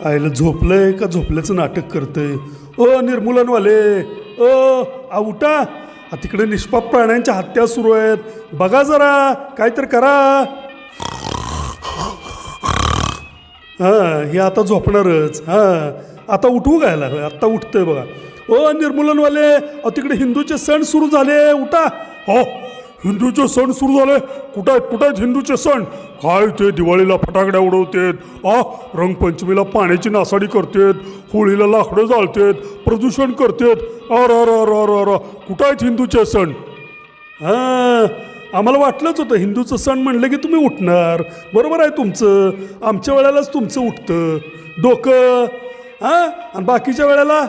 आईला झोपलंय का झोपल्याचं नाटक करतंय. ओ निर्मूलनवाले, उठा. तिकडे निष्पाप प्राण्यांच्या हत्या सुरू आहेत, बघा जरा काहीतरी करा. हां, हे आता झोपणारच. हां, आता उठवू गायला, आत्ता उठतंय बघा. ओ निर्मूलनवाले, तिकडे हिंदूचे सण सुरू झाले, उठा. हो, हिंदूचे सण सुरू झाले. कुठं आहेत हिंदूचे सण? काय ते दिवाळीला फटाकड्या उडवतेत, रंगपंचमीला पाण्याची नासाडी करतेत, होळीला लाकडं जाळतेत, प्रदूषण करतेत. कुठं आहेत हिंदूचे सण? हां, आम्हाला वाटलंच होतं हिंदूचं सण म्हणलं की तुम्ही उठणार. बरोबर आहे तुमचं, आमच्या वेळेलाच तुमचं उठतं डोकं. हां, आणि बाकीच्या वेळेला